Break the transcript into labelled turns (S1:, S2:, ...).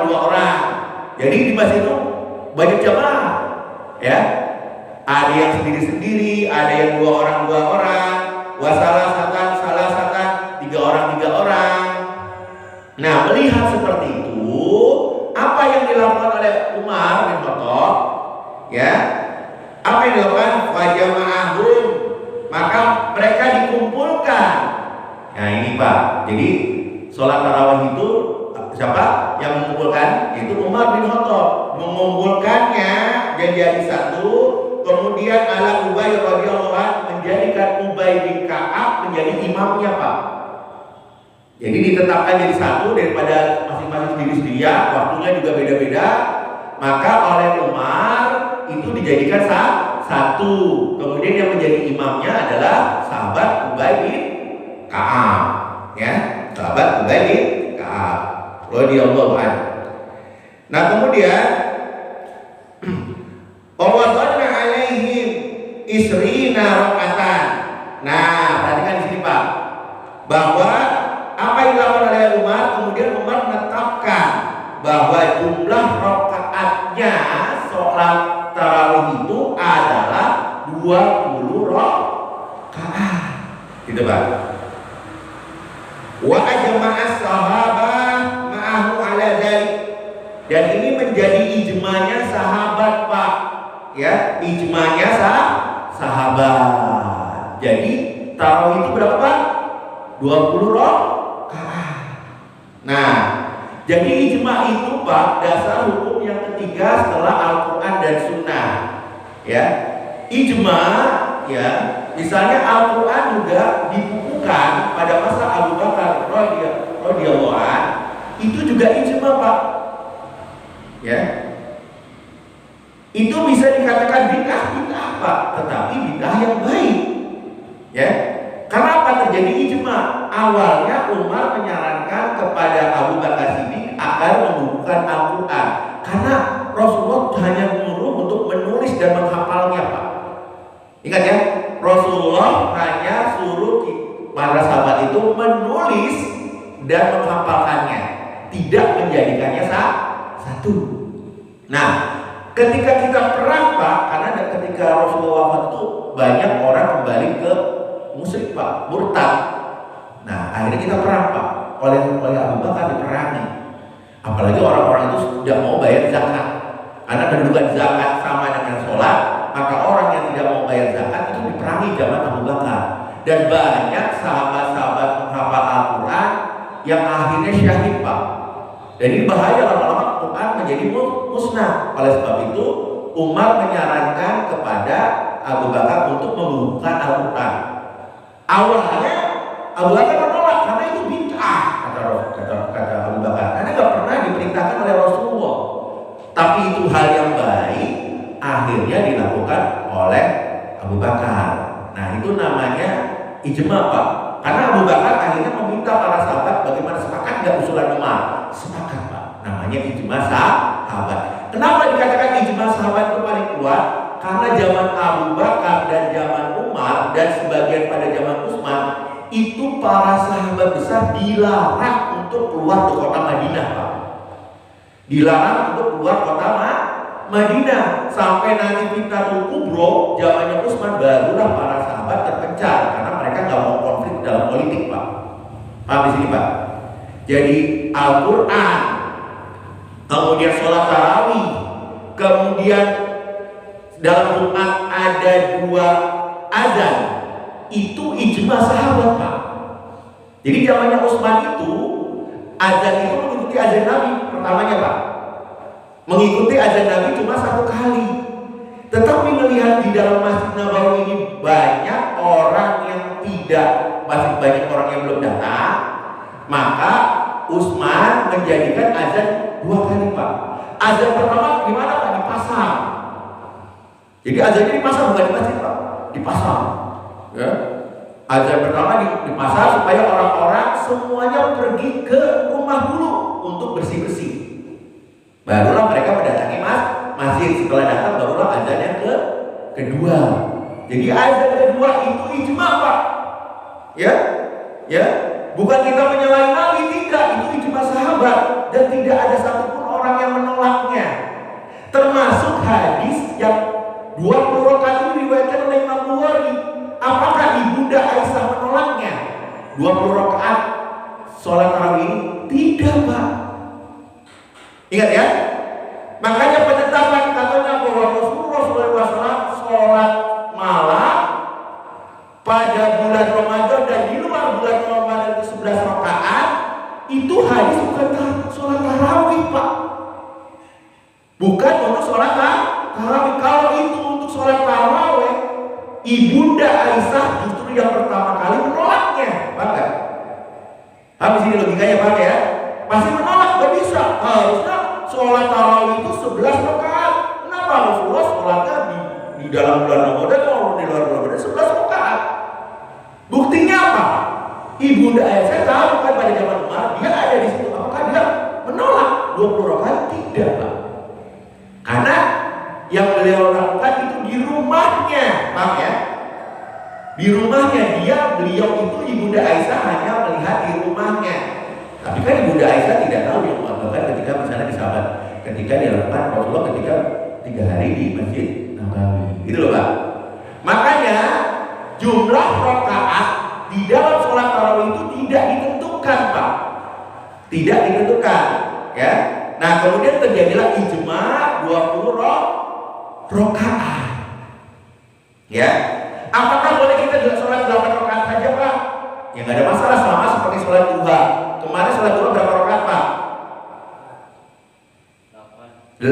S1: dua orang. Jadi di masjid itu banyak jamaah, ya. Ada yang sendiri-sendiri, ada yang dua orang, salah satan, tiga orang. Nah, melihat seperti itu, apa yang dilakukan oleh Umar bin Khattab, ya? Apa yang dilakukan? Fajama'ahum, maka mereka dikumpulkan. Nah ini Pak, jadi sholat tarawih itu siapa yang mengumpulkan? Itu Umar bin Khattab, mengumpulkannya jadi satu. Kemudian ala Ubay radhiyallahu anhu menjadikan Ubay bin Ka'ab menjadi imamnya Pak. Jadi ditetapkan jadi satu daripada masing-masing sendiri-sendirian, waktunya juga beda-beda. Maka oleh Umar itu dijadikan satu. Kemudian yang menjadi imamnya adalah sahabat Ubay bin Ka'ab, ya, sahabat Ubay bin Ka'ab radhiyallahu anhu. Nah kemudian Wawadana alaihim isrina rakaatan. Nah perhatikan di sini Pak, bahwa apa yang dilakukan oleh Umar, kemudian Umar menetapkan bahwa jumlah rakaatnya sholat tarawih itu adalah 20 rakaat. Gitu Pak. Wa ajma'as sahabah ma'ahu ala dzalik. Dan ini menjadi ijma'nya sahabat Pak. Ya, ijma'nya sahabat. Jadi tarawih itu berapa Pak? 20 rakaat. Nah, jadi ijma' itu Pak dasar hukum yang ketiga setelah Al-Quran dan Sunnah. Ya, ijma', ya, misalnya Al-Quran juga dibukukan pada masa Abu Bakar radhiyallahu anhu, itu juga ijma' Pak. Ya, itu bisa dikatakan bid'ah Pak, tetapi bid'ah yang baik. Ya, karena apa terjadi ijma'? Awalnya Umar menyarankan kepada Abu Bakar Siddiq agar membukukan Al-Quran, karena Rasulullah hanya menyuruh untuk menulis dan menghafalnya Pak. Ingat ya, Rasulullah hanya suruh para sahabat itu menulis dan menghafalkannya, tidak menjadikannya satu. Nah, ketika kita perang Pak, karena ketika Rasulullah wafat itu banyak orang kembali ke musyrik Pak, murtad. Nah, akhirnya kita perang Pak, oleh Abu Bakar diperangi. Apalagi orang-orang itu tidak mau bayar zakat, karena kedudukan zakat sama dengan sholat, maka orang yang tidak mau bayar zakat itu diperangi zaman Abu Bakar. Dan banyak sahabat-sahabat menghafal Al-Quran yang akhirnya syahid Pak. Dan ini bahaya, lama-lama Quran menjadi musnah. Oleh sebab itu Umar menyarankan kepada Abu Bakar untuk membukukan Al-Quran. Awalnya Abu Bakar menolak karena itu bid'ah, kata Abu Bakar, karena nggak pernah diperintahkan oleh Rasulullah. Tapi itu hal yang baik, akhirnya dilakukan oleh Abu Bakar. Nah itu namanya ijma' Pak. Karena Abu Bakar akhirnya meminta para sahabat bagaimana, sepakat nggak usulan Umar? Sepakat Pak. Namanya ijma' sahabat. Kenapa dikatakan ijma' sahabat itu paling kuat? Karena zaman Abu Bakar dan zaman Umar dan sebagian pada zaman Utsman itu para sahabat besar dilarang untuk keluar ke kota Madinah Pak. Dilarang untuk keluar kota Madinah sampai nanti Fitnatul Kubro zamannya Utsman, barulah para sahabat terpencar karena mereka nggak mau konflik dalam politik Pak. Paham di sini Pak? Jadi Al-Quran, kemudian sholat tarawih, kemudian dalam Jumat ada 2 azan, itu ijma' sahabat Pak. Jadi zamannya Utsman itu azan itu mengikuti azan Nabi pertamanya Pak. Mengikuti azan Nabi cuma 1 kali. Tetapi melihat di dalam Masjid Nabawi ini banyak orang yang masih banyak orang yang belum datang, maka Utsman menjadikan azan 2 kali Pak. Azan pertama di mana Pak? Di pasar. Jadi azannya di pasar, bukan di masjid Pak, di pasar. Ya. Azan pertama di pasar supaya orang-orang semuanya pergi ke rumah dulu untuk bersih-bersih. Barulah mereka mendatangi masjid. Setelah datang barulah azan yang kedua. Jadi azan kedua itu ijma' Pak. Ya, ya, bukan kita menyalahi Nabi, tidak. Itu ijma' sahabat dan tidak ada satupun 20 rakaat sholat tarawih ini? Tidak, Pak. Ingat ya, makanya penetapan katanya bahwa Rasulullah SAW sholat malam pada bulan Ramadan dan di luar bulan Ramadan itu 11 rakaat, itu hadis bukan sholat tarawih, Pak. Bukan untuk sholat tarawih. Kalau itu untuk sholat tarawih, Ibunda Aisyah justru yang pertama kali menolaknya, Pak. Habis ini logikanya, Pak ya. Masih menolak, gak bisa. Harusnya sholat tarawih itu 11 rakaat. Kenapa Rasulullah sholatnya di dalam bulan Ramadan atau di luar bulan Ramadan 11 rakaat? Buktinya apa? Ibunda Aisyah tahu kan pada zaman Umar dia ada di situ. Apakah dia menolak 20 rakaat? Tidak, Pak. Karena yang beliau lakukan itu di rumahnya, Pak ya. Di rumahnya beliau itu Ibunda Aisyah hanya melihat di rumahnya. Tapi kan Ibunda Aisyah tidak tahu yang bahkan ketika misalnya di sahabat ketika dilakukan Rasulullah ketika 3 hari di Masjid Nabawi. Gitu loh, Pak. Makanya jumlah rakaat di dalam sholat tarawih itu tidak ditentukan, Pak. Tidak ditentukan, ya. Nah, kemudian terjadilah ijma 20 rakaat. Ya. Apakah boleh kita juga sholat 8 rakaat saja, Pak? Ya nggak ada masalah, sama seperti sholat duha. Kemarin sholat duha berapa rakaat, Pak? 8